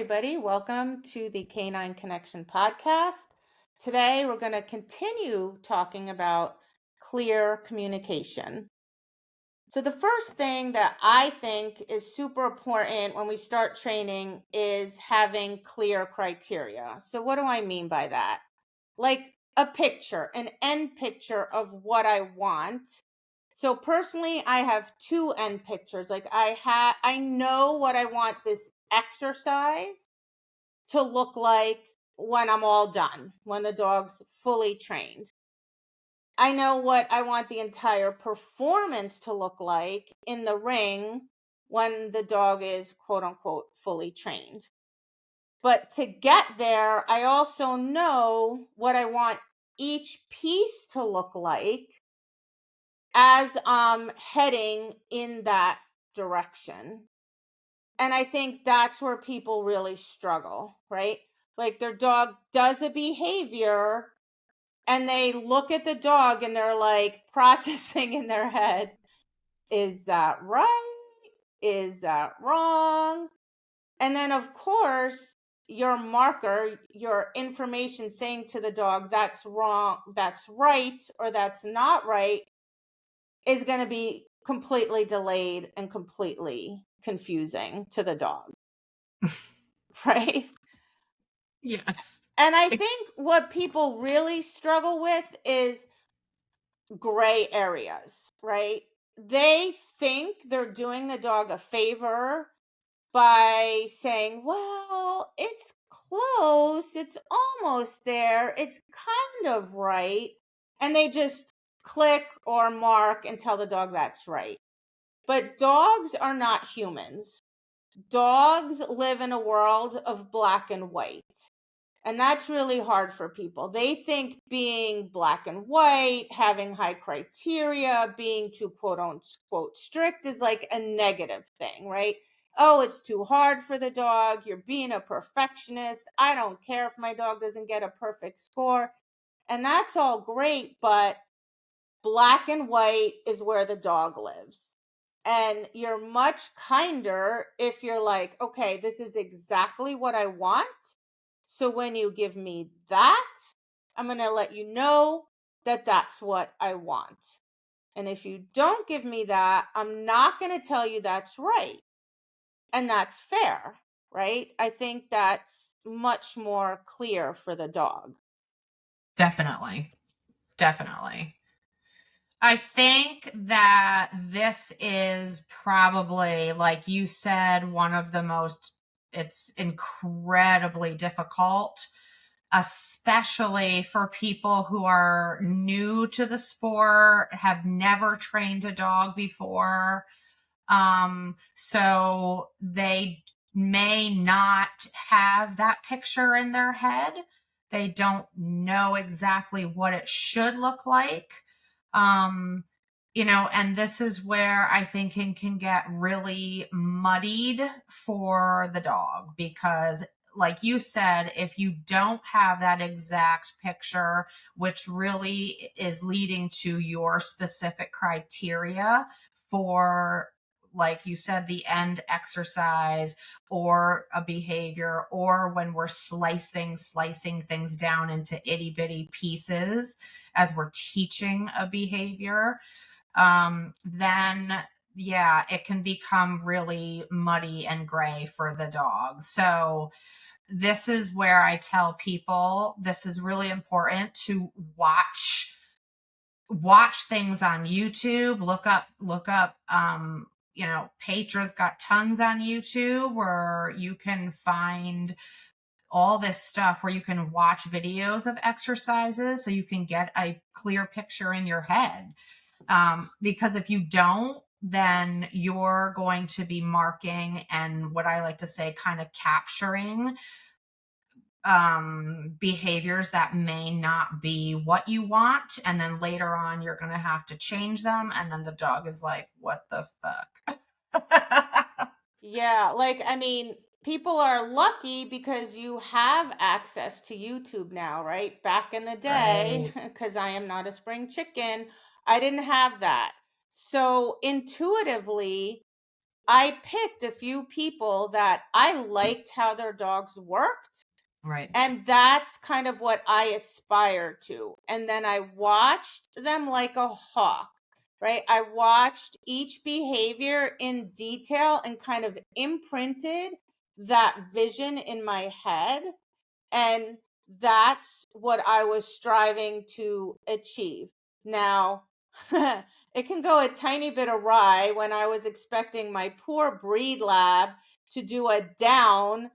everybody. Welcome to the Canine Connection podcast. Today, we're going to continue talking about clear communication. So, the first thing that I think is super important when we start training is having clear criteria. So, what do I mean by that? Like a picture, an end picture of what I want. So personally, I have two end pictures. Like I know what I want this exercise to look like when I'm all done, when the dog's fully trained. I know what I want the entire performance to look like in the ring when the dog is quote unquote fully trained. But to get there, I also know what I want each piece to look like as I'm heading in that direction. And I think that's where people really struggle, right? Like their dog does a behavior and they look at the dog and they're like processing in their head, is that right? Is that wrong? And then, of course, your marker, your information saying to the dog, that's wrong, that's right, or that's not right, is going to be completely delayed and completely confusing to the dog. Right? Yes. And I think what people really struggle with is gray areas, right? They think they're doing the dog a favor by saying, well, it's close, it's almost there, it's kind of right. And they just click or mark and tell the dog that's right. But dogs are not humans. Dogs live in a world of black and white. And that's really hard for people. They think being black and white, having high criteria, being too quote unquote strict is like a negative thing, right? Oh, it's too hard for the dog. You're being a perfectionist. I don't care if my dog doesn't get a perfect score. And that's all great, but black and white is where the dog lives. And you're much kinder if you're like, okay, this is exactly what I want. So when you give me that, I'm going to let you know that that's what I want. And if you don't give me that, I'm not going to tell you that's right. And that's fair, right? I think that's much more clear for the dog. Definitely. I think that this is probably, like you said, one of the most, it's incredibly difficult, especially for people who are new to the sport, have never trained a dog before. So they may not have that picture in their head. They don't know exactly what it should look like. And this is where I think it can get really muddied for the dog because, like you said, if you don't have that exact picture, which really is leading to your specific criteria for, like you said, the end exercise or a behavior, or when we're slicing things down into itty bitty pieces as we're teaching a behavior, then yeah, it can become really muddy and gray for the dog. So this is where I tell people this is really important to watch things on YouTube. Look up Petra's got tons on YouTube where you can find all this stuff where you can watch videos of exercises so you can get a clear picture in your head. Because if you don't, then you're going to be marking and, what I like to say, kind of capturing behaviors that may not be what you want. And then later on, you're going to have to change them. And then the dog is like, what the fuck? Yeah, like, I mean, people are lucky because you have access to YouTube now, right? Back in the day, Right. because I am not a spring chicken, I didn't have that. So intuitively, I picked a few people that I liked how their dogs worked. Right. And that's kind of what I aspire to. And then I watched them like a hawk, right? I watched each behavior in detail and kind of imprinted that vision in my head. And that's what I was striving to achieve. Now, it can go a tiny bit awry when I was expecting my poor breed lab to do a down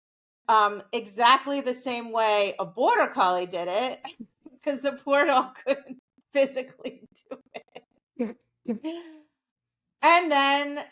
exactly the same way a border collie did it, because the poor dog couldn't physically do it. And then,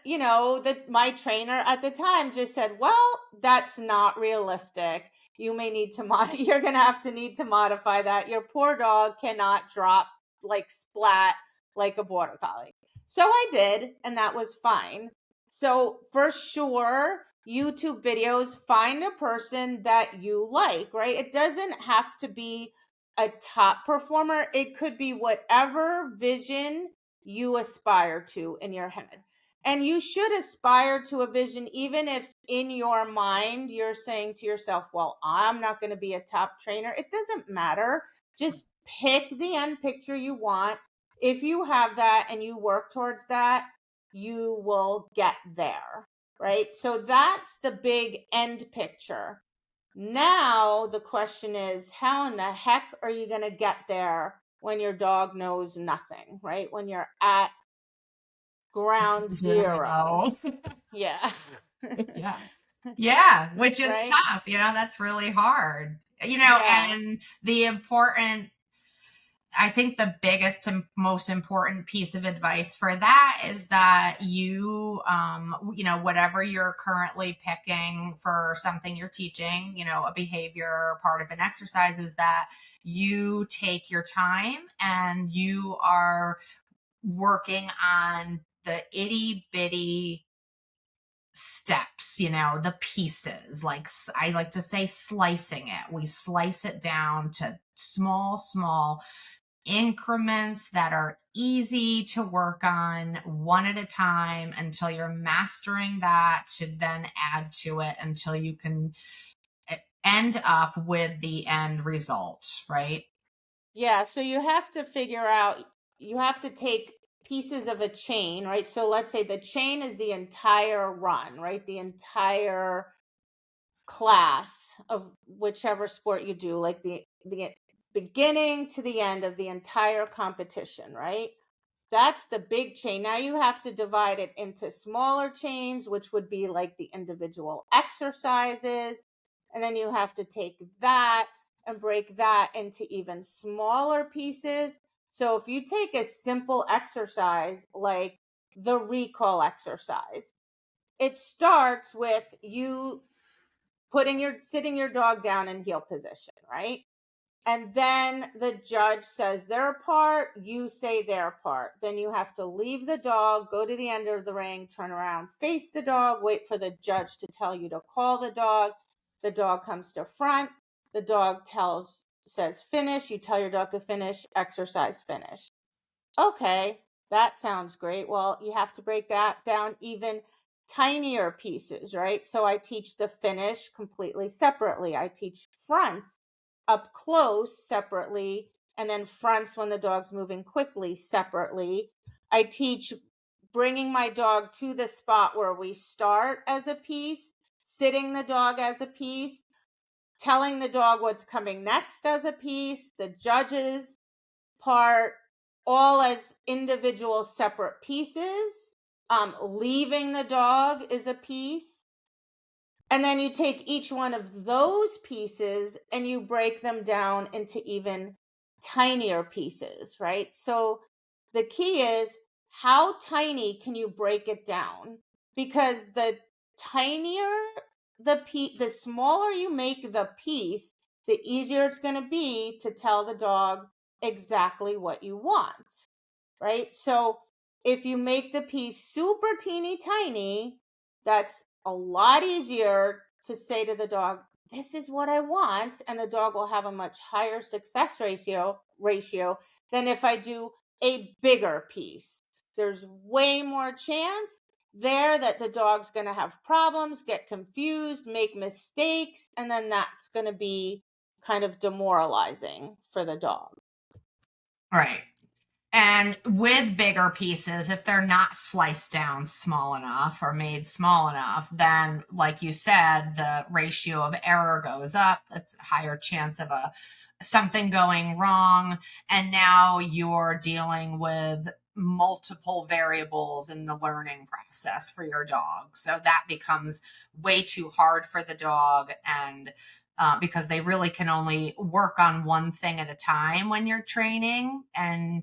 my trainer at the time just said, "Well, that's not realistic. You may need to you're going to have to need to modify that. Your poor dog cannot drop like splat like a border collie." So I did, and that was fine. So for sure, YouTube videos, find a person that you like, right? It doesn't have to be a top performer. It could be whatever vision you aspire to in your head. And you should aspire to a vision, even if in your mind you're saying to yourself, "Well, I'm not going to be a top trainer." It doesn't matter. Just pick the end picture you want. If you have that and you work towards that, you will get there, right? So that's the big end picture. Now, the question is, how in the heck are you going to get there when your dog knows nothing, right? When you're at ground zero. Zero. Yeah. Yeah. Yeah, which is Right? tough. That's really hard. Yeah. And I think the biggest and most important piece of advice for that is that whatever you're currently picking for something you're teaching, a behavior, part of an exercise, is that you take your time and you are working on the itty bitty steps, the pieces. Like I like to say, slicing it. We slice it down to small increments that are easy to work on one at a time until you're mastering that, to then add to it until you can end up with the end result, right? Yeah. So you have to figure out, you have to take pieces of a chain, right? So let's say the chain is the entire run, right? The entire class of whichever sport you do, like the beginning to the end of the entire competition, right? That's the big chain. Now you have to divide it into smaller chains, which would be like the individual exercises. And then you have to take that and break that into even smaller pieces. So if you take a simple exercise like the recall exercise, it starts with you sitting your dog down in heel position, right? And then the judge says their part, you say their part. Then you have to leave the dog, go to the end of the ring, turn around, face the dog, wait for the judge to tell you to call the dog. The dog comes to front. The dog says finish. You tell your dog to finish, exercise finish. Okay, that sounds great. Well, you have to break that down even tinier pieces, right? So I teach the finish completely separately. I teach fronts up close separately, and then fronts when the dog's moving quickly separately. I teach bringing my dog to the spot where we start as a piece, sitting the dog as a piece, telling the dog what's coming next as a piece, the judges part, all as individual separate pieces. Leaving the dog is a piece. And then you take each one of those pieces and you break them down into even tinier pieces, right? So the key is, how tiny can you break it down? Because the tinier the smaller you make the piece, the easier it's going to be to tell the dog exactly what you want, right? So if you make the piece super teeny tiny, that's a lot easier to say to the dog, "This is what I want," and the dog will have a much higher success ratio than if I do a bigger piece. There's way more chance there that the dog's going to have problems, get confused, make mistakes, and then that's going to be kind of demoralizing for the dog. Right. And with bigger pieces, if they're not sliced down small enough or made small enough, then, like you said, the ratio of error goes up. It's a higher chance of something going wrong. And now you're dealing with multiple variables in the learning process for your dog. So that becomes way too hard for the dog. And because they really can only work on one thing at a time when you're training. And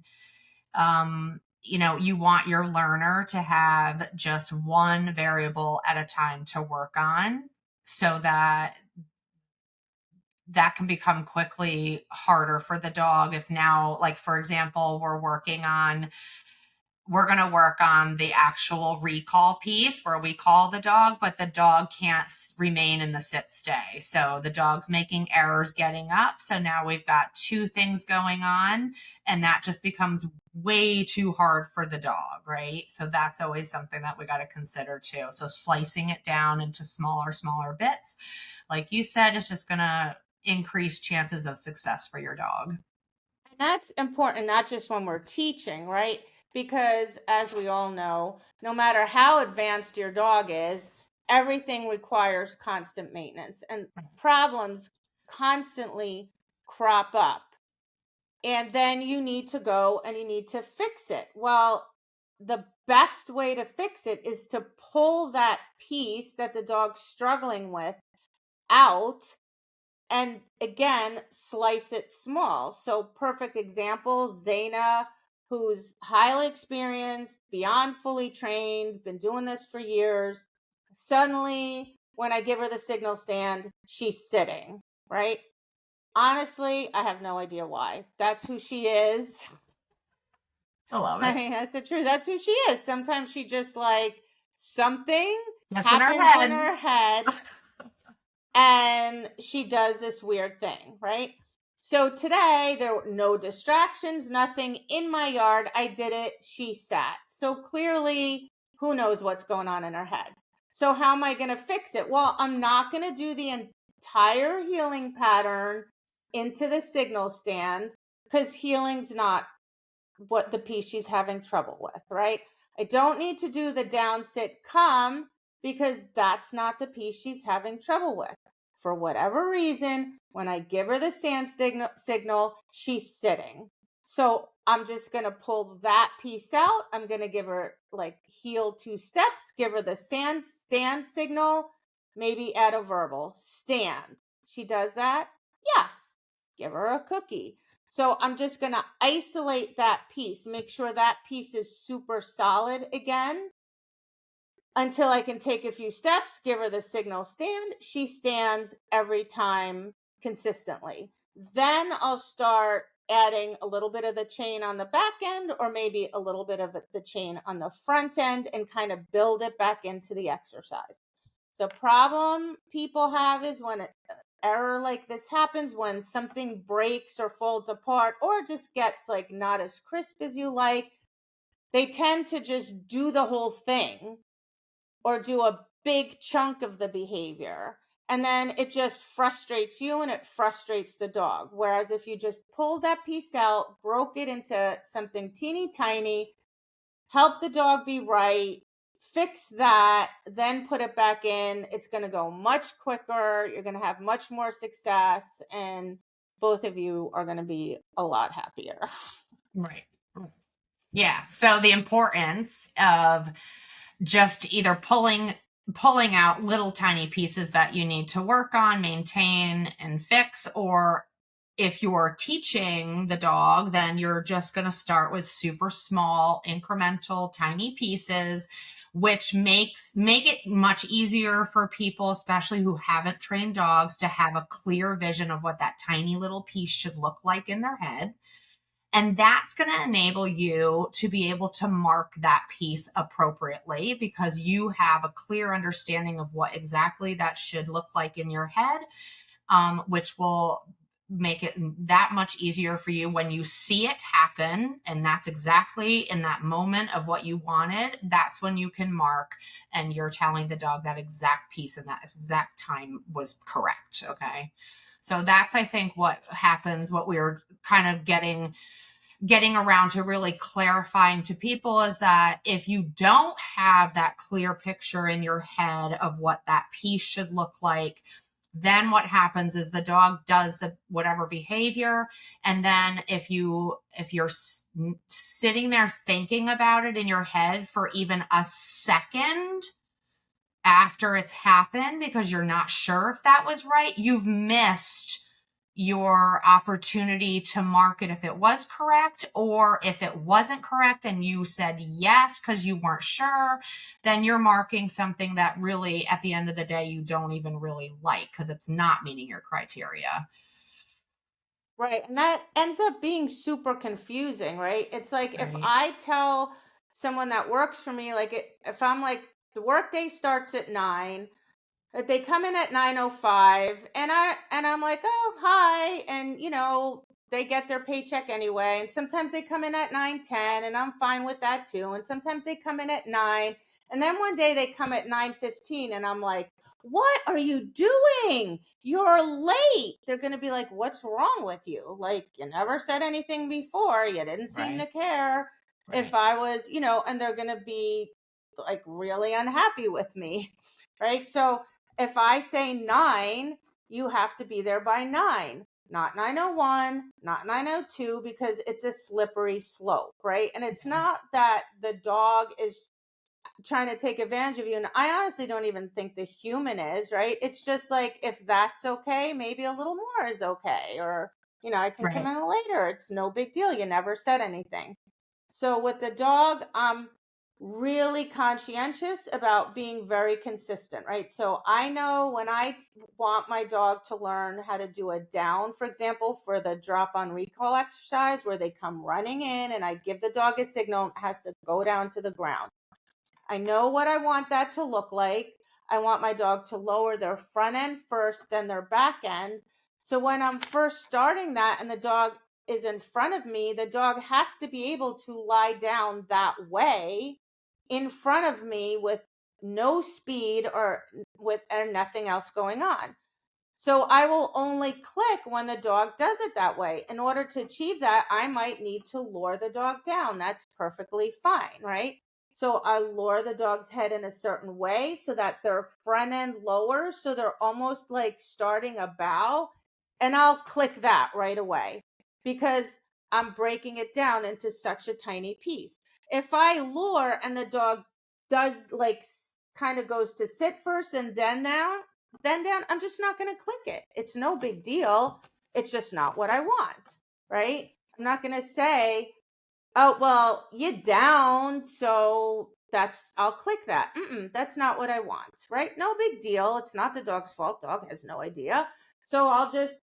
you want your learner to have just one variable at a time to work on, so that can become quickly harder for the dog. If now, like, for example, we're going to work on the actual recall piece where we call the dog, but the dog can't remain in the sit stay. So the dog's making errors getting up. So now we've got two things going on, and that just becomes way too hard for the dog, right? So that's always something that we got to consider too. So slicing it down into smaller bits, like you said, is just going to increase chances of success for your dog. And that's important, not just when we're teaching, right? Because as we all know, no matter how advanced your dog is, everything requires constant maintenance and problems constantly crop up. And then you need to go and you need to fix it. Well, the best way to fix it is to pull that piece that the dog's struggling with out and again slice it small. So perfect example, Zaina, who's highly experienced, beyond fully trained, been doing this for years. Suddenly when I give her the signal stand, she's sitting, right? Honestly, I have no idea why. That's who she is. I love I it. mean, that's the truth. That's who she is. Sometimes she just like something That's in her happens in head. her head and she does this weird thing, right? So today there were no distractions, nothing in my yard. I did it. She sat. So clearly, who knows what's going on in her head. So how am I going to fix it? Well, I'm not going to do the entire healing pattern into the signal stand because healing's not what the piece she's having trouble with, right? I don't need to do the down, sit, come because that's not the piece she's having trouble with. For whatever reason, when I give her the stand signal, she's sitting. So I'm just going to pull that piece out. I'm going to give her like heel 2 steps, give her the stand signal, maybe add a verbal stand. She does that. Yes. Give her a cookie. So I'm just going to isolate that piece, make sure that piece is super solid again until I can take a few steps, give her the signal stand. She stands every time consistently. Then I'll start adding a little bit of the chain on the back end or maybe a little bit of the chain on the front end and kind of build it back into the exercise. The problem people have is when an error like this happens, when something breaks or folds apart or just gets like not as crisp as you like, they tend to just do the whole thing or do a big chunk of the behavior. And then it just frustrates you and it frustrates the dog. Whereas if you just pulled that piece out, broke it into something teeny tiny, help the dog be right, fix that, then put it back in, it's going to go much quicker. You're going to have much more success. And both of you are going to be a lot happier. Right. Yeah. So the importance of just either pulling out little tiny pieces that you need to work on, maintain, and fix, or if you're teaching the dog, then you're just going to start with super small, incremental, tiny pieces, which make it much easier for people, especially who haven't trained dogs, to have a clear vision of what that tiny little piece should look like in their head. And that's going to enable you to be able to mark that piece appropriately because you have a clear understanding of what exactly that should look like in your head, which will make it that much easier for you when you see it happen, and that's exactly in that moment of what you wanted. That's when you can mark, and you're telling the dog that exact piece and that exact time was correct. Okay, so that's, I think, what happens, what we're kind of getting around to really clarifying to people, is that if you don't have that clear picture in your head of what that piece should look like, then what happens is the dog does the whatever behavior, and then if you're sitting there thinking about it in your head for even a second after it's happened because you're not sure if that was right, you've missed your opportunity to mark it if it was correct, or if it wasn't correct and you said yes because you weren't sure, then you're marking something that really at the end of the day you don't even really like because it's not meeting your criteria. Right. And that ends up being super confusing, right? It's like if Right. I tell someone that works for me, like if I'm like, the workday starts at 9, but they come in at 9:05, and I'm like, "Oh, hi." And they get their paycheck anyway. And sometimes they come in at 9:10, and I'm fine with that too. And sometimes they come in at 9, and then one day they come at 9:15, and I'm like, "What are you doing? You're late." They're going to be like, "What's wrong with you? Like, you never said anything before. You didn't seem to Right. care if Right. I was, and they're going to be like really unhappy with me." Right? So, if I say 9, you have to be there by 9, not 9:01, not 9:02, because it's a slippery slope, right? And it's Yeah. not that the dog is trying to take advantage of you. And I honestly don't even think the human is, right? It's just like, if that's okay, maybe a little more is okay. Or, I can come Right. in later. It's no big deal. You never said anything. So with the dog, I'm really conscientious about being very consistent, right? So I know when I want my dog to learn how to do a down, for example, for the drop on recall exercise where they come running in and I give the dog a signal, it has to go down to the ground. I know what I want that to look like. I want my dog to lower their front end first, then their back end. So when I'm first starting that and the dog is in front of me, the dog has to be able to lie down that way in front of me with no speed or with and nothing else going on. So I will only click when the dog does it that way. In order to achieve that, I might need to lure the dog down. That's perfectly fine, right? So I lower the dog's head in a certain way so that their front end lowers. So they're almost like starting a bow. And I'll click that right away because I'm breaking it down into such a tiny piece. If I lure and the dog does like kind of goes to sit first and then down, I'm just not going to click it. It's no big deal. It's just not what I want, right? I'm not going to say, "Oh, well, you down, so I'll click that." That's not what I want, right? No big deal. It's not the dog's fault. Dog has no idea. So I'll just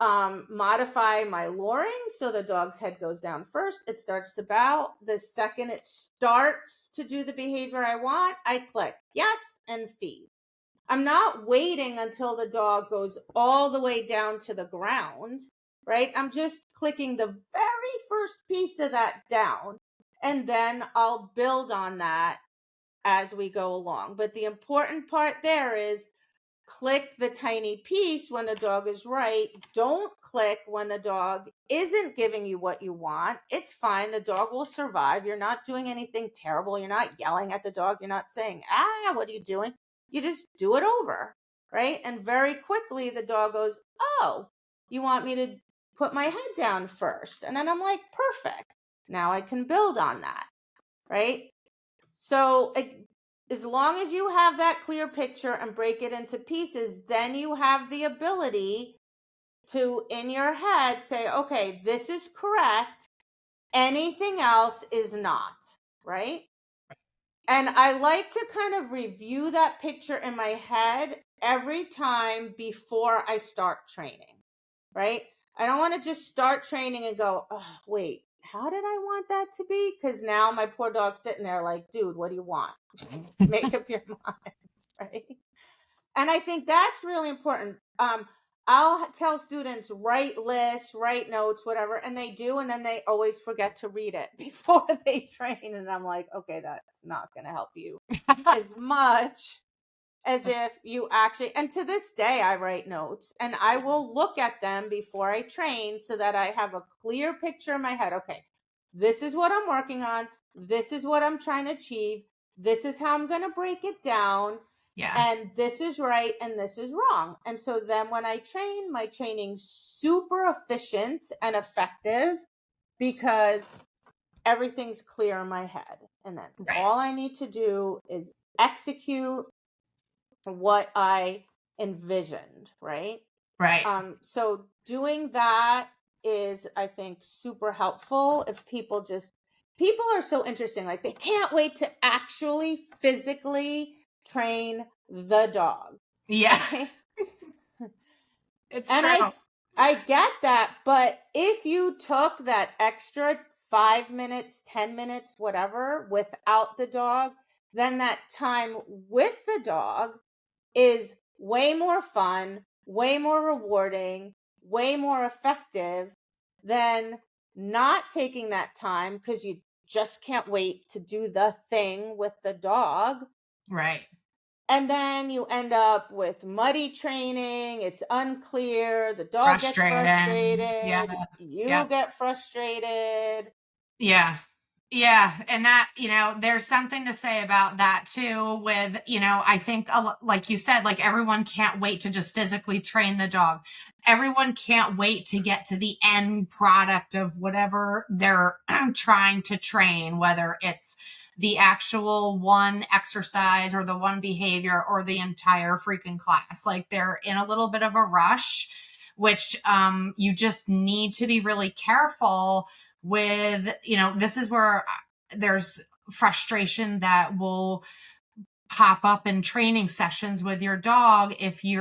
modify my luring so the dog's head goes down first. It starts to bow. The second it starts to do the behavior I want, I click yes and feed. I'm not waiting until the dog goes all the way down to the ground, right? I'm just clicking the very first piece of that down, and then I'll build on that as we go along. But the important part there is click the tiny piece when the dog is right. Don't click when the dog isn't giving you what you want. It's fine. The dog will survive. You're not doing anything terrible. You're not yelling at the dog. You're not saying, "Ah, what are you doing?" You just do it over, right? And very quickly, the dog goes, "Oh, you want me to put my head down first?" And then I'm like, "Perfect. Now I can build on that," right? So as long as you have that clear picture and break it into pieces, then you have the ability to, in your head, say, "Okay, this is correct. Anything else is not," right? And I like to kind of review that picture in my head every time before I start training, right? I don't want to just start training and go, "Oh, wait, how did I want that to be?" Because now my poor dog's sitting there like, "Dude, what do you want?" Make up your mind, right? And I think that's really important. I'll tell students, write lists, write notes, whatever, and they do, and then they always forget to read it before they train. And I'm like, okay, that's not going to help you as much as if you actually, and to this day, I write notes and I will look at them before I train so that I have a clear picture in my head. Okay, this is what I'm working on. This is what I'm trying to achieve. This is how I'm going to break it down. Yeah. And this is right and this is wrong. And so then when I train, my training's super efficient and effective because everything's clear in my head. And then Right. all I need to do is execute what I envisioned, right? Right. So doing that is, I think, super helpful if people are so interesting. Like they can't wait to actually physically train the dog, Yeah. right? It's And true. I get that, but if you took that extra 5 minutes, 10 minutes, whatever, without the dog, then that time with the dog is way more fun, way more rewarding, way more effective than not taking that time because you just can't wait to do the thing with the dog. Right. And then you end up with muddy training. It's unclear. The dog gets Frustrating. Yeah. frustrated. You Yep. get frustrated. Yeah. Yeah. And that, there's something to say about that too, with, I think, like you said, like everyone can't wait to just physically train the dog. Everyone can't wait to get to the end product of whatever they're trying to train, whether it's the actual one exercise or the one behavior or the entire freaking class. Like they're in a little bit of a rush, which you just need to be really careful with. This is where there's frustration that will pop up in training sessions with your dog if you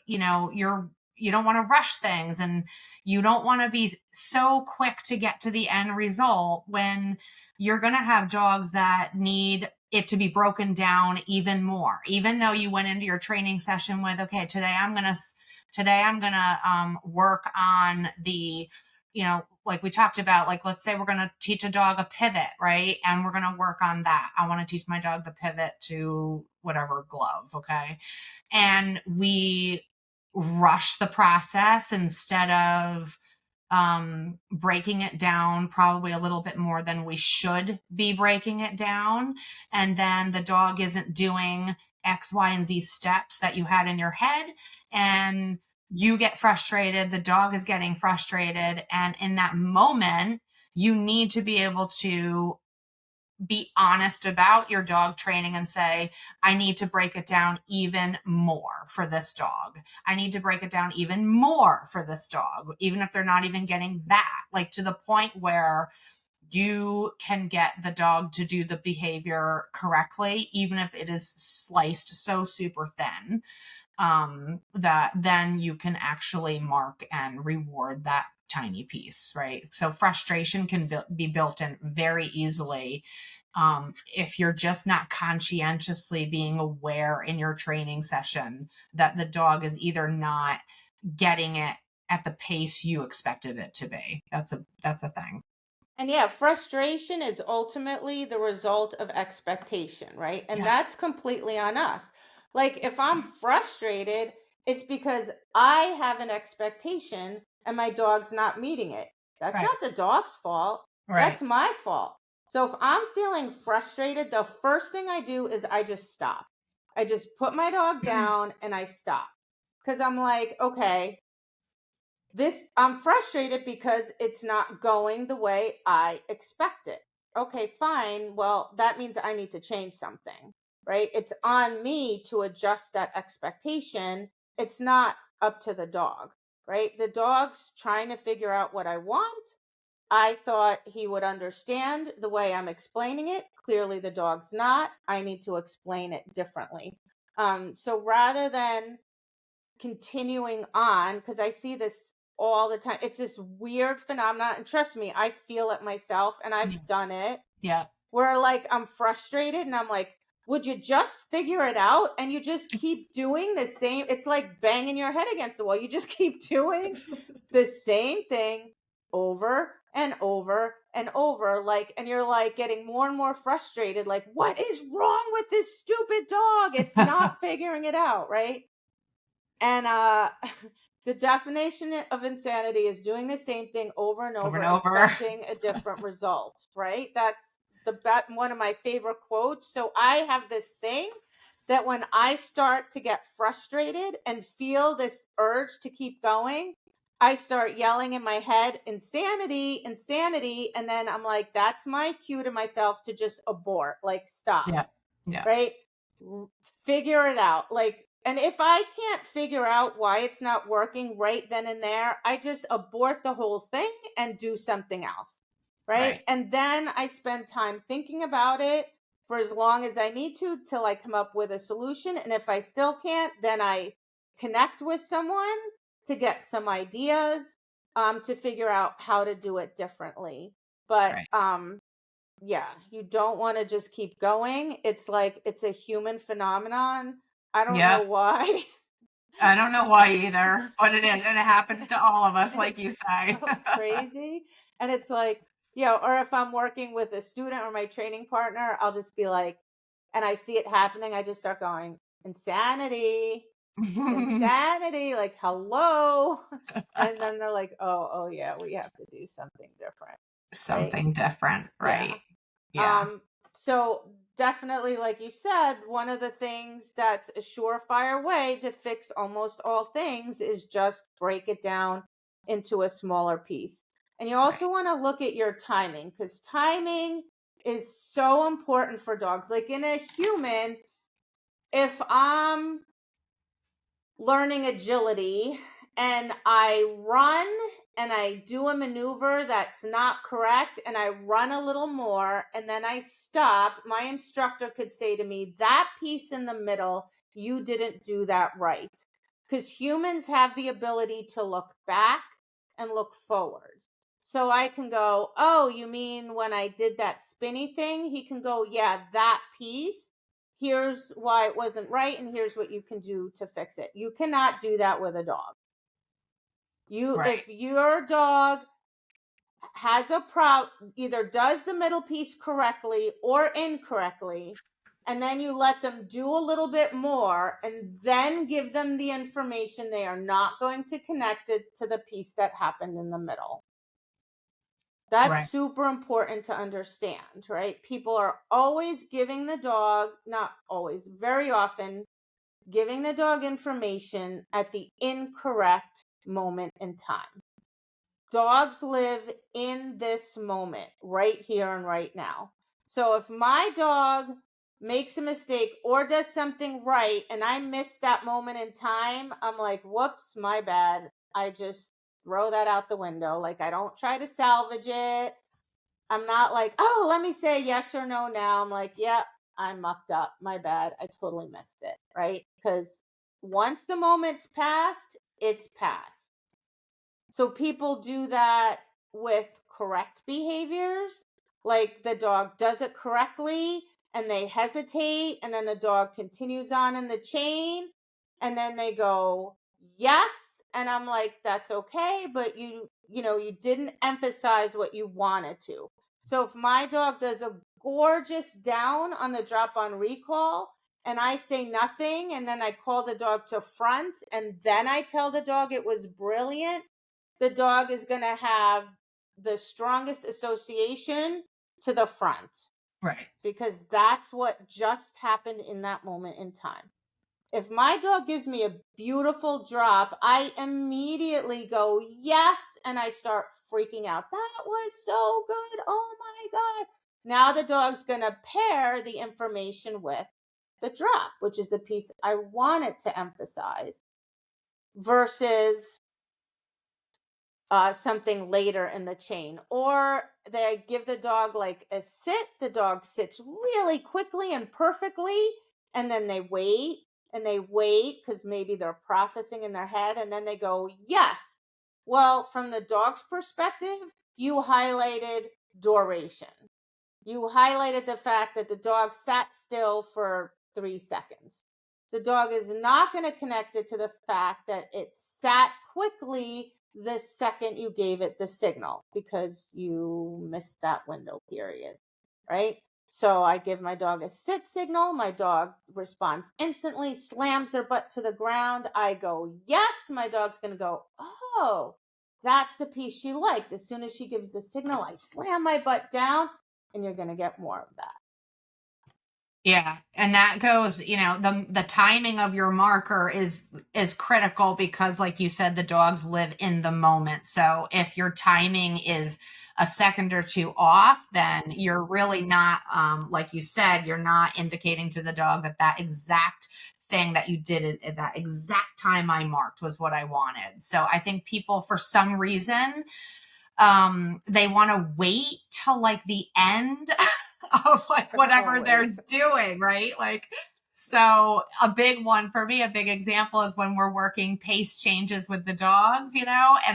don't want to rush things and you don't want to be so quick to get to the end result when you're going to have dogs that need it to be broken down even more, even though you went into your training session with, okay, today I'm going to work on the, like we talked about, like, let's say we're going to teach a dog a pivot, right? And we're going to work on that. I want to teach my dog the pivot to whatever glove. Okay. And we rush the process instead of breaking it down probably a little bit more than we should be breaking it down. And then the dog isn't doing X, Y, and Z steps that you had in your head. And you get frustrated. The dog is getting frustrated. And in that moment, you need to be able to be honest about your dog training and say, I need to break it down even more for this dog. I need to break it down even more for this dog, even if they're not even getting that, like to the point where you can get the dog to do the behavior correctly, even if it is sliced so super thin, that then you can actually mark and reward that tiny piece, right? So frustration can be built in very easily if you're just not conscientiously being aware in your training session that the dog is either not getting it at the pace you expected it to be. That's a thing. And yeah, frustration is ultimately the result of expectation, right? And Yeah. that's completely on us. Like if I'm frustrated, it's because I have an expectation and my dog's not meeting it. That's Right. not the dog's fault. Right. That's my fault. So if I'm feeling frustrated, the first thing I do is I just stop. I just put my dog down and I stop. Because I'm like, okay, I'm frustrated because it's not going the way I expect it. Okay, fine. Well, that means I need to change something, right? It's on me to adjust that expectation. It's not up to the dog, right? The dog's trying to figure out what I want. I thought he would understand the way I'm explaining it. Clearly, the dog's not. I need to explain it differently. So rather than continuing on, because I see this all the time. It's this weird phenomenon. And trust me, I feel it myself and I've done it Yeah. where like I'm frustrated and I'm like, would you just figure it out and you just keep doing the same? It's like banging your head against the wall. You just keep doing the same thing over and over and over, like, and you're like getting more and more frustrated, like, what is wrong with this stupid dog? It's not figuring it out, right? And the definition of insanity is doing the same thing over and Over and over, over. expecting a different result, right? That's one of my favorite quotes. So I have this thing that when I start to get frustrated and feel this urge to keep going, I start yelling in my head, insanity, insanity. And then I'm like, that's my cue to myself to just abort, like, stop, Yeah. Yeah. right? Figure it out. Like, and if I can't figure out why it's not working right then and there, I just abort the whole thing and do something else. Right. Right. And then I spend time thinking about it for as long as I need to till I come up with a solution. And if I still can't, then I connect with someone to get some ideas, to figure out how to do it differently. But Right. yeah, you don't want to just keep going. It's like it's a human phenomenon. I don't know Yep. why. I don't know why either, but it is, and it happens to all of us, like It's you say. so crazy. And it's like, or if I'm working with a student or my training partner, I'll just be like, and I see it happening, I just start going, insanity, insanity, like, hello. And then they're like, oh yeah, we have to do something different. Right? Something different, Yeah. right? Yeah. So definitely, like you said, one of the things that's a surefire way to fix almost all things is just break it down into a smaller piece. And you Right. also want to look at your timing, because timing is so important for dogs. Like in a human, if I'm learning agility and I run and I do a maneuver that's not correct and I run a little more and then I stop, my instructor could say to me, that piece in the middle, you didn't do that right. Because humans have the ability to look back and look forward. So I can go, oh, you mean when I did that spinny thing? He can go, yeah, that piece, here's why it wasn't right and here's what you can do to fix it. You cannot do that with a dog. Right. If your dog has a problem, either does the middle piece correctly or incorrectly, and then you let them do a little bit more and then give them the information, they are not going to connect it to the piece that happened in the middle. That's Right. super important to understand, right? People are always giving the dog, not always, very often, giving the dog information at the incorrect moment in time. Dogs live in this moment, right here and right now. So if my dog makes a mistake or does something right and I miss that moment in time, I'm like, whoops, my bad. I just throw that out the window. Like, I don't try to salvage it. I'm not like, oh, let me say yes or no now. I'm like, yeah, I mucked up. My bad. I totally missed it. Right. Because once the moment's passed, it's passed. So people do that with correct behaviors. Like the dog does it correctly and they hesitate, and then the dog continues on in the chain, and then they go, yes. And I'm like, that's okay, but you didn't emphasize what you wanted to. So if my dog does a gorgeous down on the drop on recall, and I say nothing, and then I call the dog to front, and then I tell the dog it was brilliant, the dog is going to have the strongest association to the front, Right. because that's what just happened in that moment in time. If my dog gives me a beautiful drop, I immediately go, yes, and I start freaking out. That was so good. Oh my God. Now the dog's going to pair the information with the drop, which is the piece I wanted to emphasize, versus something later in the chain. Or they give the dog like a sit, the dog sits really quickly and perfectly, and then they wait and they wait because maybe they're processing in their head, and then they go, yes. Well, from the dog's perspective, you highlighted duration. You highlighted the fact that the dog sat still for 3 seconds. The dog is not going to connect it to the fact that it sat quickly the second you gave it the signal because you missed that window period, right? So I give my dog a sit signal. My dog responds instantly, slams their butt to the ground. I go, yes. My dog's going to go, oh, that's the piece she liked. As soon as she gives the signal, I slam my butt down, and you're going to get more of that. Yeah, and that goes, the timing of your marker is critical because like you said the dogs live in the moment. So if your timing is a second or two off, then you're really not like you said, you're not indicating to the dog that that exact thing that you did at that exact time I marked was what I wanted. So I think people for some reason they want to wait till like the end of like whatever they're doing, right? Like, so a big one for me, a big example is when we're working pace changes with the dogs, and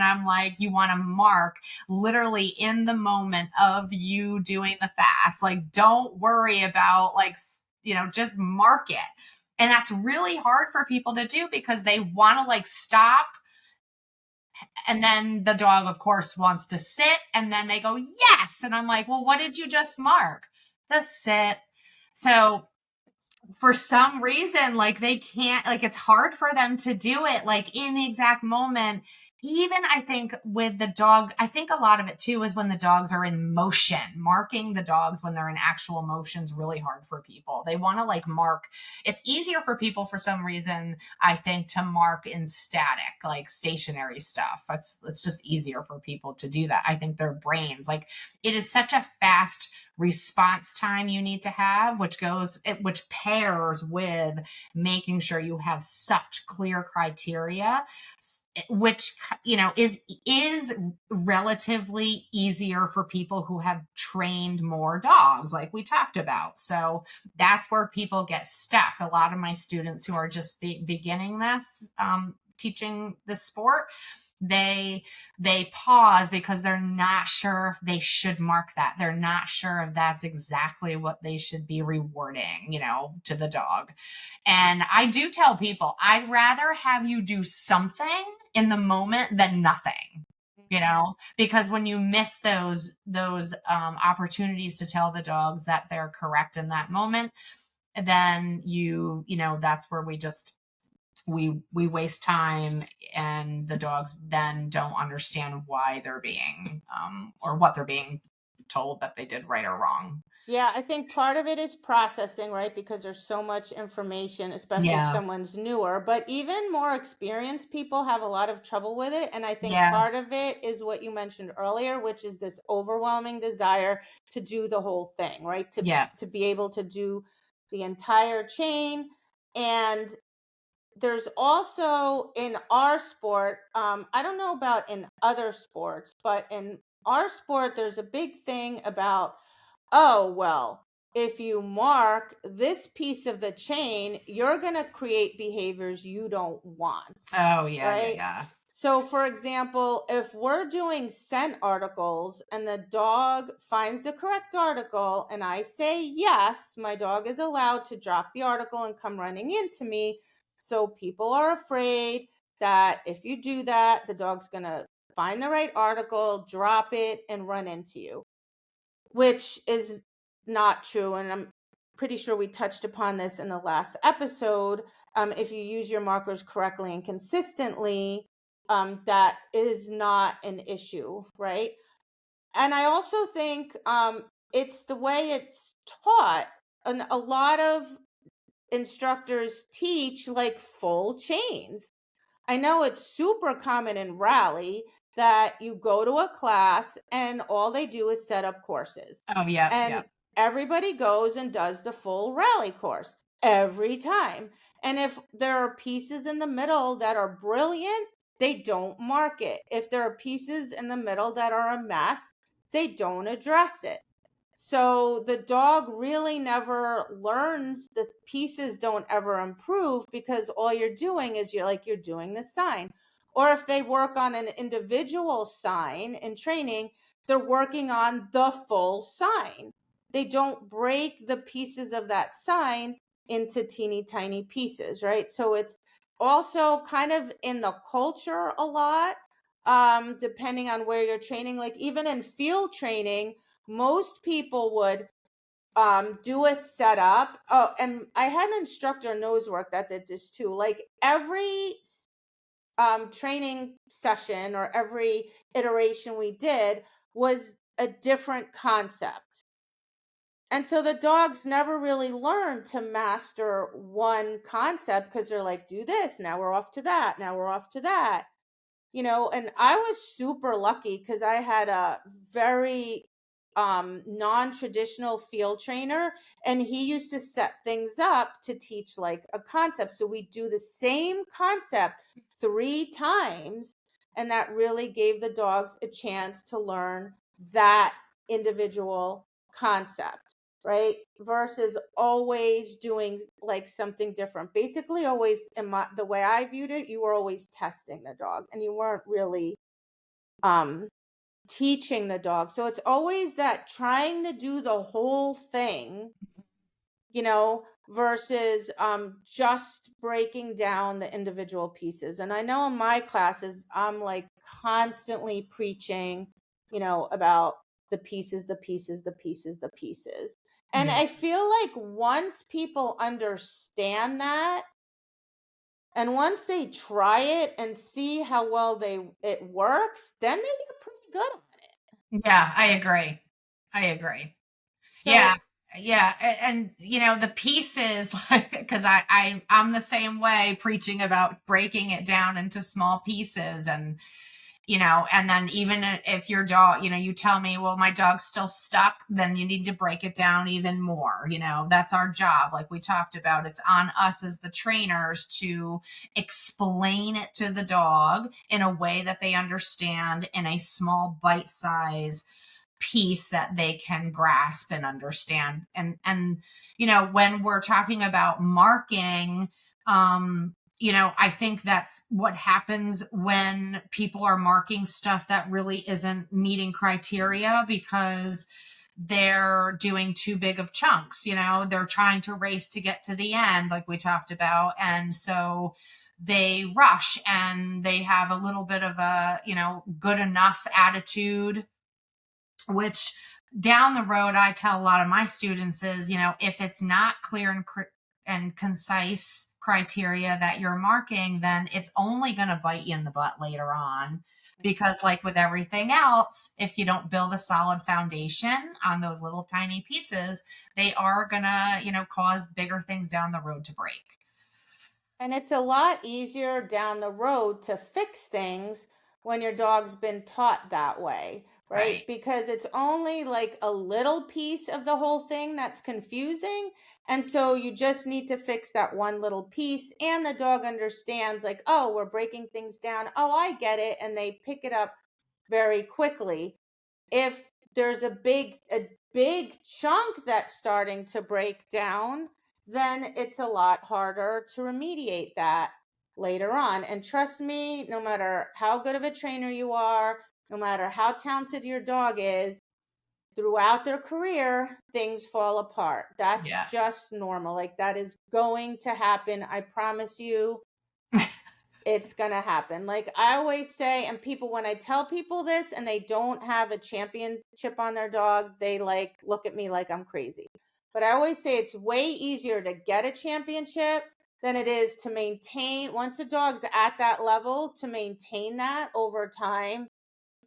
I'm like, you want to mark literally in the moment of you doing the fast. Like, don't worry about like, just mark it. And that's really hard for people to do because they want to like stop, and then the dog, of course, wants to sit. And then they go, yes. And I'm like, well, what did you just mark? The sit. So for some reason, like they can't, like it's hard for them to do it like in the exact moment. Even I think with the dog, I think a lot of it too is when the dogs are in motion. Marking the dogs when they're in actual motion is really hard for people. They want to like mark. It's easier for people for some reason, I think, to mark in static, like stationary stuff. It's just easier for people to do that. I think their brains, like it is such a fast response time you need to have, which pairs with making sure you have such clear criteria, which is relatively easier for people who have trained more dogs, like we talked about. So that's where people get stuck. A lot of my students who are just beginning this, teaching this sport, they pause because they're not sure if they should mark that. They're not sure if that's exactly what they should be rewarding, to the dog. And I do tell people, I'd rather have you do something in the moment than nothing, because when you miss those opportunities to tell the dogs that they're correct in that moment, then that's where we waste time, and the dogs then don't understand why they're being or what they're being told that they did right or wrong. Yeah, I think part of it is processing, right? Because there's so much information, especially if Yeah. someone's newer. But even more experienced people have a lot of trouble with it. And I think Yeah. part of it is what you mentioned earlier, which is this overwhelming desire to do the whole thing, right? Yeah. To be able to do the entire chain. And there's also in our sport, I don't know about in other sports, but in our sport, there's a big thing about, oh, well, if you mark this piece of the chain, you're going to create behaviors you don't want, Oh, yeah, yeah, right? yeah. So, for example, if we're doing scent articles and the dog finds the correct article and I say yes, my dog is allowed to drop the article and come running into me. So, people are afraid that if you do that, the dog's going to find the right article, drop it, and run into you, which is not true. And I'm pretty sure we touched upon this in the last episode. If you use your markers correctly and consistently, that is not an issue, right? And I also think it's the way it's taught. And a lot of instructors teach like full chains. I know it's super common in rally that you go to a class and all they do is set up courses. Oh, yeah, yeah. And everybody goes and does the full rally course every time. And if there are pieces in the middle that are brilliant, they don't mark it. If there are pieces in the middle that are a mess, they don't address it. So the dog really never learns, the pieces don't ever improve because all you're doing is you're doing the sign. Or if they work on an individual sign in training, they're working on the full sign. they don't break the pieces of that sign into teeny tiny pieces, right? So it's also kind of in the culture a lot, depending on where you're training. Like even in field training, most people would do a setup. Oh, and I had an instructor in nose work that did this too. Like every training session or every iteration we did was a different concept. And so the dogs never really learned to master one concept because they're like, do this, now we're off to that, now we're off to that. And I was super lucky because I had a very non-traditional field trainer, and he used to set things up to teach like a concept. So we do the same concept 3 times, and that really gave the dogs a chance to learn that individual concept, right? Versus always doing like something different. Basically, always the way I viewed it, you were always testing the dog and you weren't really um teaching the dog. So it's always that trying to do the whole thing, versus just breaking down the individual pieces. And I know in my classes I'm like constantly preaching, about the pieces, the pieces, the pieces, the pieces. And Yeah. I feel like once people understand that, and once they try it and see how well it works, then they get pretty good at it. Yeah, I agree. I agree. Yeah. So Yeah. And the pieces, like, because I'm the same way, preaching about breaking it down into small pieces. And then even if your dog, you tell me, well, my dog's still stuck, then you need to break it down even more. That's our job. Like we talked about, it's on us as the trainers to explain it to the dog in a way that they understand, in a small bite size piece that they can grasp and understand. And when we're talking about marking, I think that's what happens when people are marking stuff that really isn't meeting criteria, because they're doing too big of chunks. They're trying to race to get to the end, like we talked about. And so they rush and they have a little bit of a, good enough attitude, which down the road, I tell a lot of my students is, if it's not clear and concise criteria that you're marking, then it's only going to bite you in the butt later on. Because, like with everything else, if you don't build a solid foundation on those little tiny pieces, they are going to, cause bigger things down the road to break. And it's a lot easier down the road to fix things when your dog's been taught that way, right? Right. Because it's only like a little piece of the whole thing that's confusing. And so you just need to fix that one little piece. And the dog understands, like, oh, we're breaking things down. Oh, I get it. And they pick it up very quickly. If there's a big chunk that's starting to break down, then it's a lot harder to remediate that later on. And trust me, no matter how good of a trainer you are, no matter how talented your dog is, throughout their career, things fall apart. That's Yeah. just normal. Like that is going to happen. I promise you, it's going to happen. Like I always say, and people, when I tell people this and they don't have a championship on their dog, they like look at me like I'm crazy. But I always say it's way easier to get a championship than it is to maintain. Once a dog's at that level, to maintain that over time,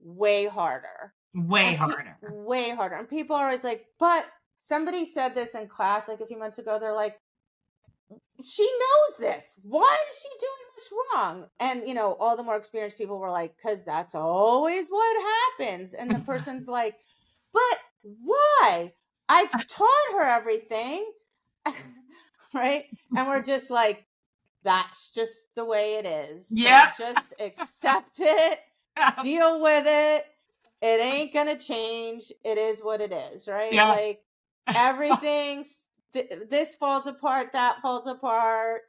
way harder. Way And harder. way harder. And people are always like, but somebody said this in class like a few months ago. They're like, she knows this. Why is she doing this wrong? And all the more experienced people were like, because that's always what happens. And the person's like, but why? I've taught her everything. Right? And we're just like, that's just the way it is. So Yep. just accept it, deal with it. It ain't gonna change. It is what it is, right? Yeah. Like everything's this falls apart, that falls apart.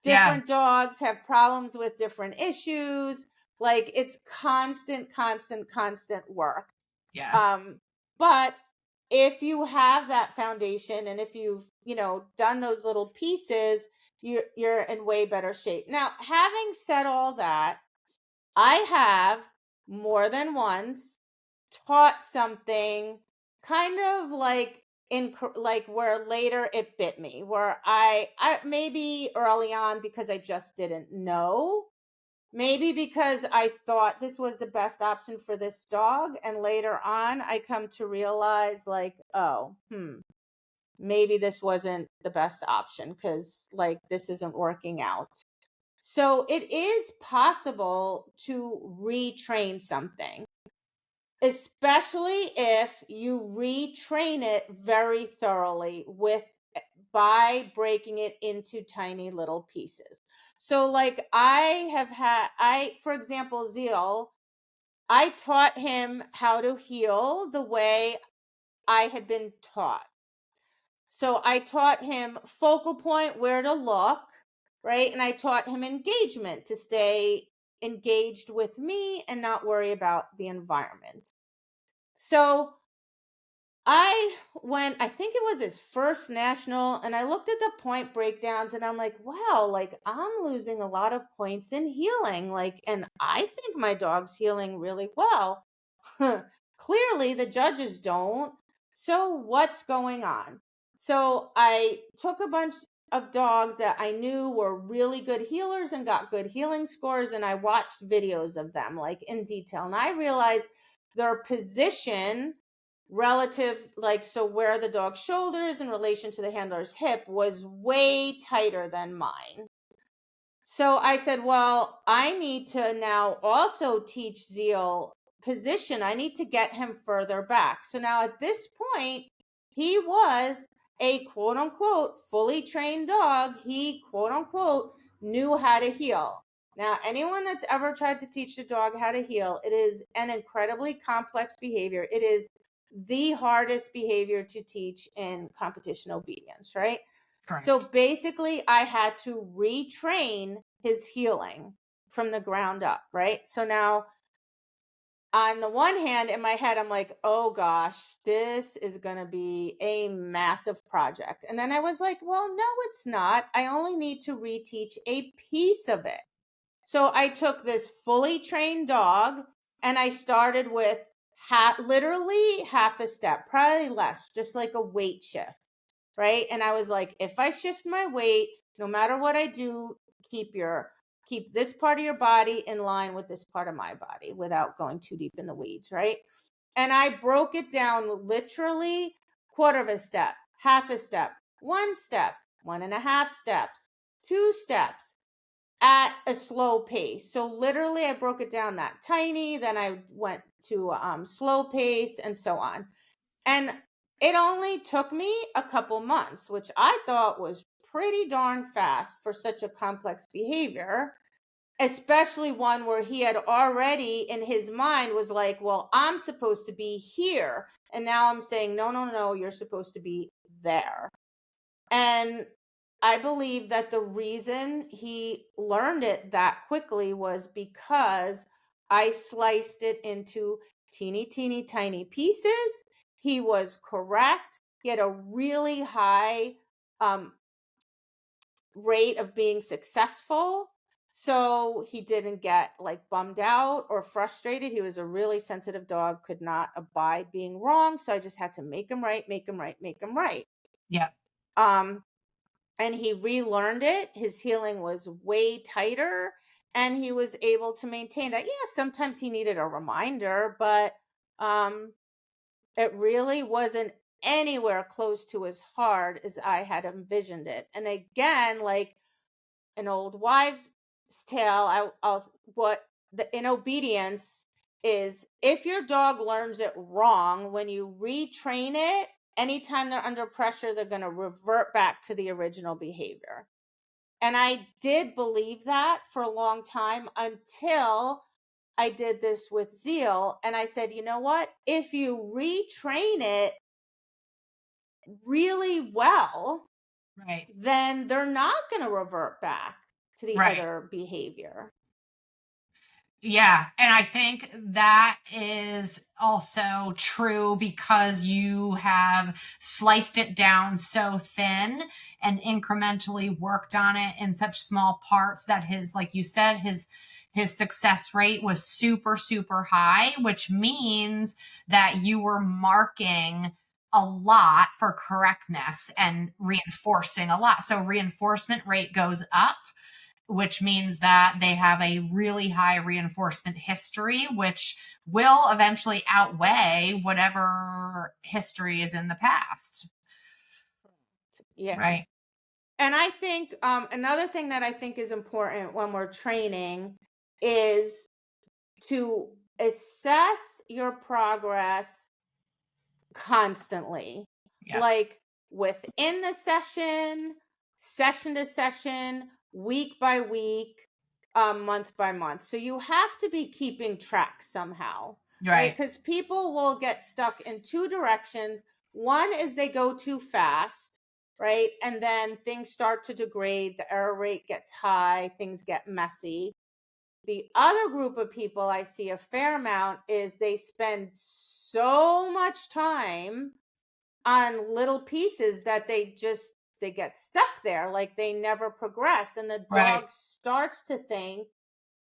Yeah. Different dogs have problems with different issues. Like it's constant, constant, constant work. Yeah. Um, but if you have that foundation and if you've, done those little pieces, you're in way better shape. Now, having said all that, I have more than once taught something kind of like like where later it bit me, where I maybe early on because I just didn't know, maybe because I thought this was the best option for this dog, and later on I come to realize like, oh, maybe this wasn't the best option cuz like this isn't working out. So it is possible to retrain something, especially if you retrain it very thoroughly by breaking it into tiny little pieces. So like for example, Zeal, I taught him how to heel the way I had been taught. So I taught him focal point, where to look, right? And I taught him engagement to stay engaged with me and not worry about the environment. So I think it was his first national, and I looked at the point breakdowns and I'm like, wow, like I'm losing a lot of points in healing. Like, and I think my dog's healing really well. Clearly, the judges don't. So, what's going on? So, I took a bunch of dogs that I knew were really good healers and got good healing scores, and I watched videos of them like in detail. And I realized their position relative, like, so where the dog's shoulder is in relation to the handler's hip was way tighter than mine. So I said, well, I need to now also teach Zeal position. I need to get him further back. So now at this point, he was a quote unquote fully trained dog. He quote unquote knew how to heel. Now, anyone that's ever tried to teach a dog how to heel, it is an incredibly complex behavior. It is the hardest behavior to teach in competition obedience, right? So Correct. basically, I had to retrain his healing from the ground up, right? So now, on the one hand, in my head, I'm like, oh gosh, this is going to be a massive project. And then I was like, well, no, it's not. I only need to reteach a piece of it. So I took this fully trained dog and I started with literally half a step, probably less, just like a weight shift, right? And I was like, if I shift my weight, no matter what I do, keep this part of your body in line with this part of my body without going too deep in the weeds, right? And I broke it down literally quarter of a step, half a step, 1.5 steps, 2 steps at a slow pace. So literally I broke it down that tiny, then I went to slow pace and so on. And it only took me a couple months, which I thought was pretty darn fast for such a complex behavior, especially one where he had already in his mind was like, well, I'm supposed to be here. And now I'm saying, no, no, no, you're supposed to be there. And I believe that the reason he learned it that quickly was because I sliced it into teeny, teeny, tiny pieces. He was correct. He had a really high um, rate of being successful. So he didn't get like bummed out or frustrated. He was a really sensitive dog, could not abide being wrong. So I just had to make him right, make him right, make him right. Yeah. Um, and he relearned it. His healing was way tighter and he was able to maintain that. Yeah, sometimes he needed a reminder, but um it really wasn't anywhere close to as hard as I had envisioned it. And again, like an old wives' tale, I'll what the in obedience is, if your dog learns it wrong, when you retrain it, anytime they're under pressure, they're going to revert back to the original behavior. And I did believe that for a long time until I did this with Zeal. And I said, you know what? If you retrain it really well, Right. then they're not going to revert back to the Right. other behavior. Yeah, and I think that is also true because you have sliced it down so thin and incrementally worked on it in such small parts that his, like you said, his success rate was super super high, which means that you were marking a lot for correctness and reinforcing a lot. So reinforcement rate goes up, which means that they have a really high reinforcement history, which will eventually outweigh whatever history is in the past. Yeah. Right. And I think another thing that I think is important when we're training is to assess your progress constantly, Yeah. like within the session, session to session, week by week, month by month. So you have to be keeping track somehow, right? Right. Because people will get stuck in two directions. One is they go too fast, right? And then things start to degrade, the error rate gets high, things get messy. The other group of people I see a fair amount is they spend so much time on little pieces that they get stuck there, like they never progress, and the Right. dog starts to think,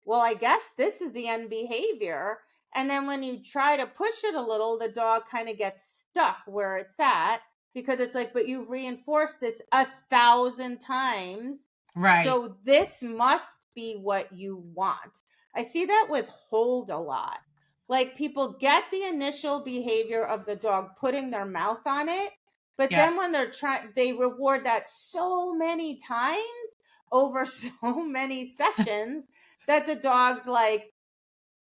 well, I guess this is the end behavior. And then when you try to push it a little, the dog kind of gets stuck where it's at, because it's like, but you've reinforced this 1,000 times. Right. So this must be what you want. I see that with hold a lot. Like people get the initial behavior of the dog putting their mouth on it, but Yeah. then when they're trying, they reward that so many times over so many sessions that the dog's like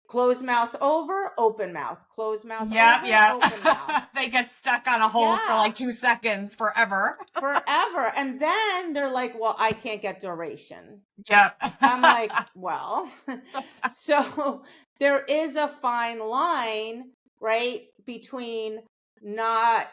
closed mouth over, open mouth, closed mouth Yep. over, open mouth. Yeah. They get stuck on a hold for Yeah, like 2 seconds forever. forever. And then they're like, well, I can't get duration. Yep. I'm like, well, so there is a fine line, right, between not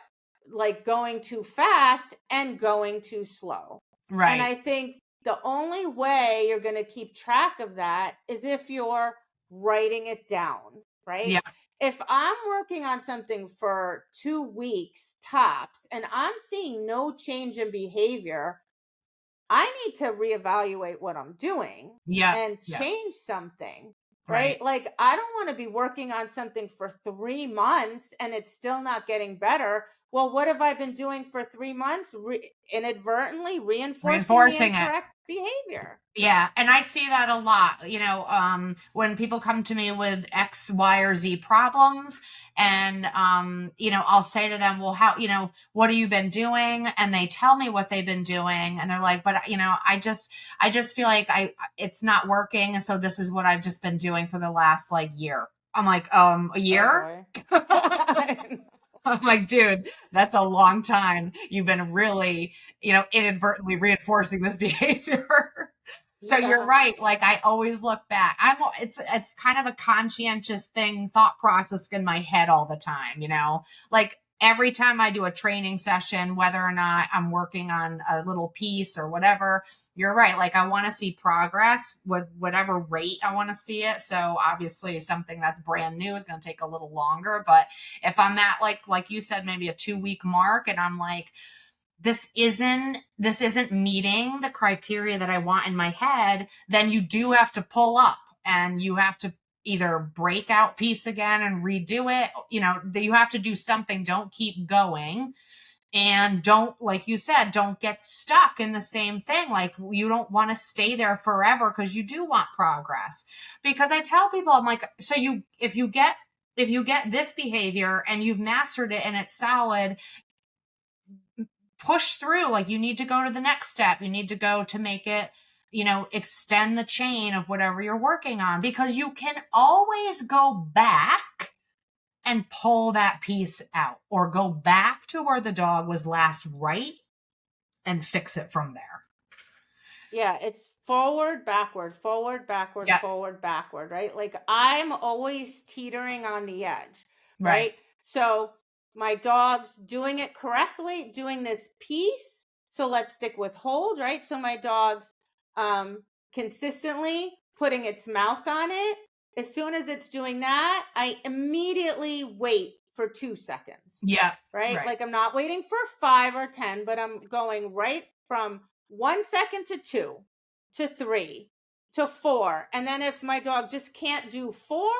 like going too fast and going too slow. And Right. I think the only way you're going to keep track of that is if you're writing it down, right? Yeah. If I'm working on something for 2 weeks tops and I'm seeing no change in behavior, I need to reevaluate what I'm doing Yep. and Yep. change something, right? Right. Like, I don't want to be working on something for 3 months and it's still not getting better. Well, what have I been doing for 3 months? Inadvertently reinforcing the Reinforcing it. incorrect behavior. Yeah, and I see that a lot, when people come to me with X, Y, or Z problems, and I'll say to them, well, what have you been doing? And they tell me what they've been doing, and they're like, but I just feel like it's not working, and so this is what I've just been doing for the last like year. I'm like, a Oh year? boy. I'm like, dude, that's a long time. You've been really, inadvertently reinforcing this behavior. So you're Yeah. right. Like I always look back. It's kind of a conscientious thought process in my head all the time. Like every time I do a training session, whether or not I'm working on a little piece or whatever, you're right. Like I want to see progress with whatever rate I want to see it. So obviously something that's brand new is going to take a little longer. But if I'm at like you said, maybe a 2 week mark and I'm like, this isn't meeting the criteria that I want in my head, then you do have to pull up and you have to either break out piece again and redo it. You have to do something. Don't keep going. And don't, like you said, don't get stuck in the same thing. Like you don't want to stay there forever because you do want progress. Because I tell people, I'm like, so if you get this behavior and you've mastered it and it's solid, push through. Like you need to go to the next step. You need to go to make it, extend the chain of whatever you're working on, because you can always go back and pull that piece out or go back to where the dog was last right and fix it from there. Yeah, it's forward, backward, forward, backward, Yeah. forward, backward, right? Like I'm always teetering on the edge, Right. right? So my dog's doing it correctly, doing this piece. So let's stick with hold, right? So my dog's um consistently putting its mouth on it. As soon as it's doing that, I immediately wait for 2 seconds. Yeah. Right? Right. Like I'm not waiting for 5 or 10, but I'm going right from 1 second to 2 to 3 to 4. And then if my dog just can't do 4,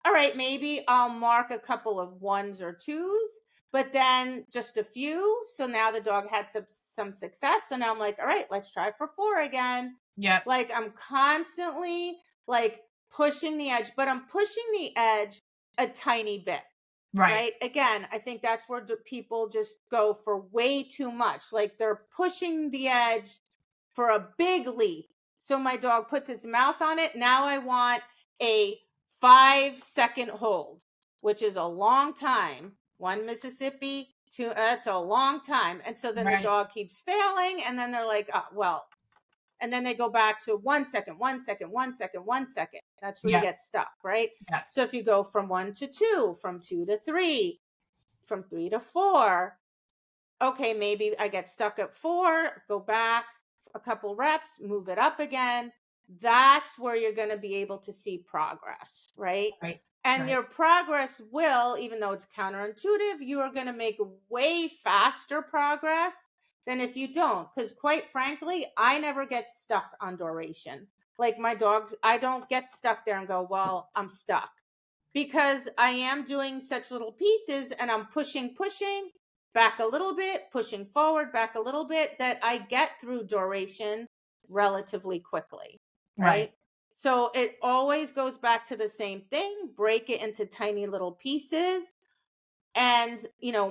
all right, maybe I'll mark a couple of ones or twos, but then just a few. So now the dog had some success. So now I'm like, all right, let's try for 4 again. Yep. Like I'm constantly like pushing the edge, but I'm pushing the edge a tiny bit. Right. Right? Again, I think that's where people just go for way too much. Like they're pushing the edge for a big leap. So my dog puts his mouth on it. Now I want a 5-second hold, which is a long time. One Mississippi, two, that's a long time. And so then the Right. dog keeps failing. And then they're like, oh, well, and then they go back to 1 second, 1 second, 1 second, 1 second. That's where you Yep. get stuck, right? Yep. So if you go from 1 to 2, from 2 to 3, from 3 to 4, okay, maybe I get stuck at 4, go back a couple reps, move it up again. That's where you're going to be able to see progress, right? Right. And Right. your progress will, even though it's counterintuitive, you are going to make way faster progress than if you don't. Because quite frankly, I never get stuck on duration. Like my dogs, I don't get stuck there and go, well, I'm stuck, because I am doing such little pieces and I'm pushing back a little bit, pushing forward, back a little bit, that I get through duration relatively quickly, Right. right? So it always goes back to the same thing, break it into tiny little pieces and,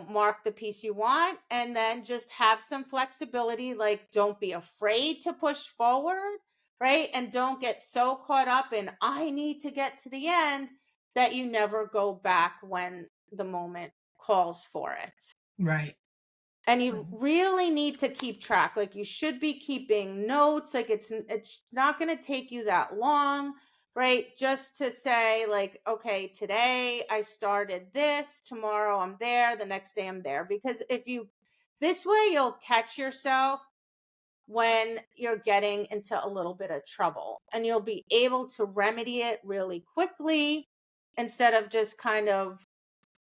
mark the piece you want, and then just have some flexibility. Like don't be afraid to push forward, right? And don't get so caught up in I need to get to the end that you never go back when the moment calls for it. Right. And you really need to keep track. Like you should be keeping notes. Like it's not going to take you that long, right? Just to say like, okay, today I started this, tomorrow I'm there, the next day I'm there. Because if you this way you'll catch yourself when you're getting into a little bit of trouble, and you'll be able to remedy it really quickly instead of just kind of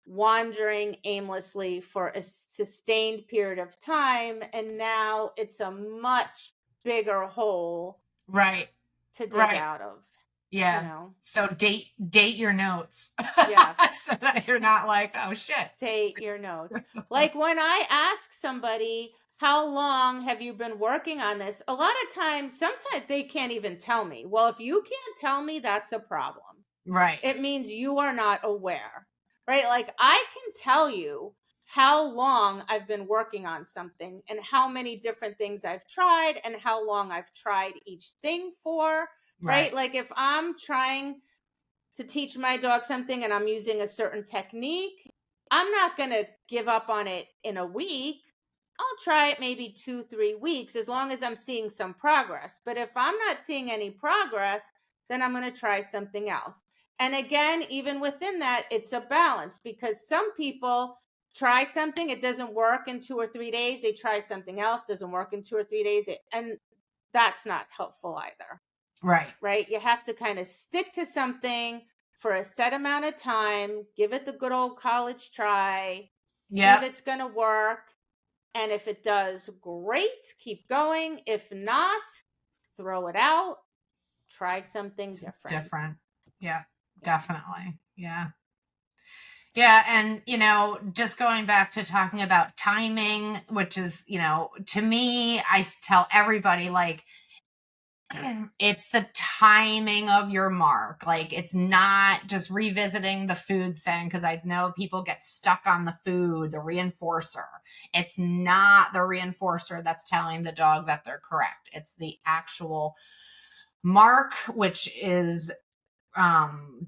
wandering aimlessly for a sustained period of time. And now it's a much bigger hole Right. to dig Right. out of, you Yeah. know? So date your notes Yes. so that you're not like, oh shit. Take your notes. Like when I ask somebody, how long have you been working on this? A lot of times, sometimes they can't even tell me. Well, if you can't tell me, that's a problem. Right. It means you are not aware, right? Like I can tell you how long I've been working on something and how many different things I've tried and how long I've tried each thing for, right? Right. Like if I'm trying to teach my dog something and I'm using a certain technique, I'm not going to give up on it in a week. I'll try it maybe 2, 3 weeks as long as I'm seeing some progress. But if I'm not seeing any progress, then I'm going to try something else. And again, even within that, it's a balance, because some people try something, it doesn't work in 2 or 3 days. They try something else, doesn't work in 2 or 3 days. And that's not helpful either, Right. right? You have to kind of stick to something for a set amount of time, give it the good old college try, see if Yep. it's going to work. And if it does, great, keep going. If not, throw it out, try something It's different. different. Yeah. Yeah. Definitely. Yeah. Yeah. And, just going back to talking about timing, which is, to me, I tell everybody like, it's the timing of your mark. Like it's not just revisiting the food thing, because I know people get stuck on the food, the reinforcer. It's not the reinforcer that's telling the dog that they're correct. It's the actual mark, which is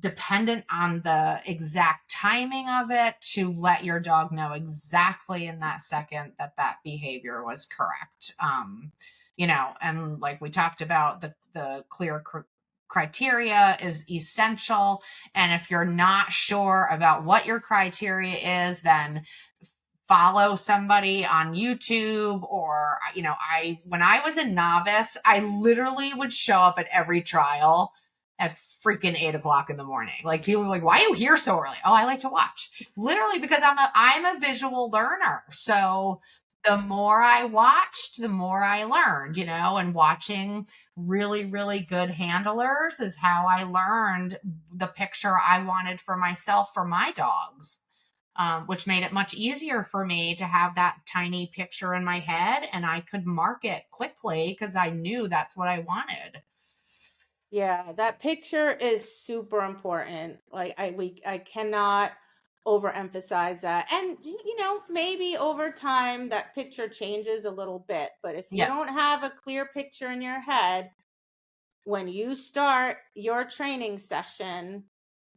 dependent on the exact timing of it to let your dog know exactly in that second that that behavior was correct. And like we talked about, the clear criteria is essential. And if you're not sure about what your criteria is, then follow somebody on YouTube. Or, when I was a novice, I literally would show up at every trial at freaking 8 o'clock in the morning. Like people are like, why are you here so early? Oh, I like to watch. Literally because I'm a visual learner. So the more I watched, the more I learned, and watching really, really good handlers is how I learned the picture I wanted for myself for my dogs. Which made it much easier for me to have that tiny picture in my head, and I could mark it quickly because I knew that's what I wanted. Yeah, that picture is super important. Like I cannot overemphasize that. And maybe over time that picture changes a little bit, but if you Yeah, don't have a clear picture in your head, when you start your training session,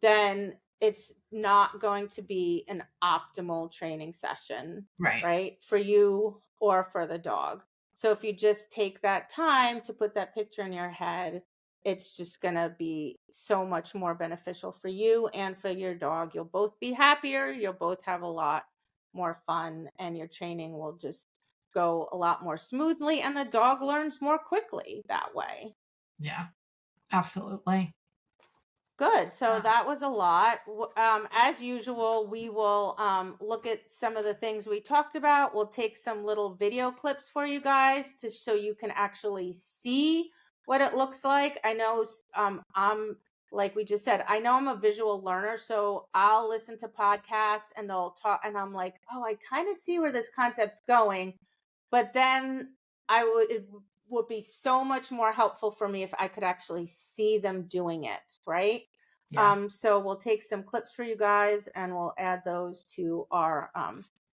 then it's not going to be an optimal training session, right. right? For you or for the dog. So if you just take that time to put that picture in your head, it's just going to be so much more beneficial for you and for your dog. You'll both be happier, you'll both have a lot more fun, and your training will just go a lot more smoothly, and the dog learns more quickly that way. Yeah, absolutely. Good. So Uh, that was a lot. As usual, we will look at some of the things we talked about. We'll take some little video clips for you guys so you can actually see what it looks like. I know I'm like we just said, I know I'm a visual learner, so I'll listen to podcasts and they'll talk, and I'm like, oh, I kind of see where this concept's going. But then it would be so much more helpful for me if I could actually see them doing it, right? yeah. So we'll take some clips for you guys and we'll add those to our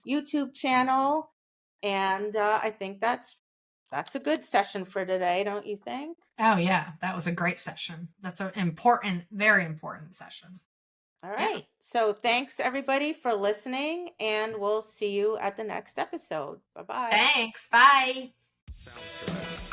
YouTube channel. And I think that's a good session for today, don't you think? Oh, yeah. That was a great session. That's an important, very important session. All Yeah. right. So thanks everybody for listening, and we'll see you at the next episode. Bye bye. Thanks. Bye. Sounds good.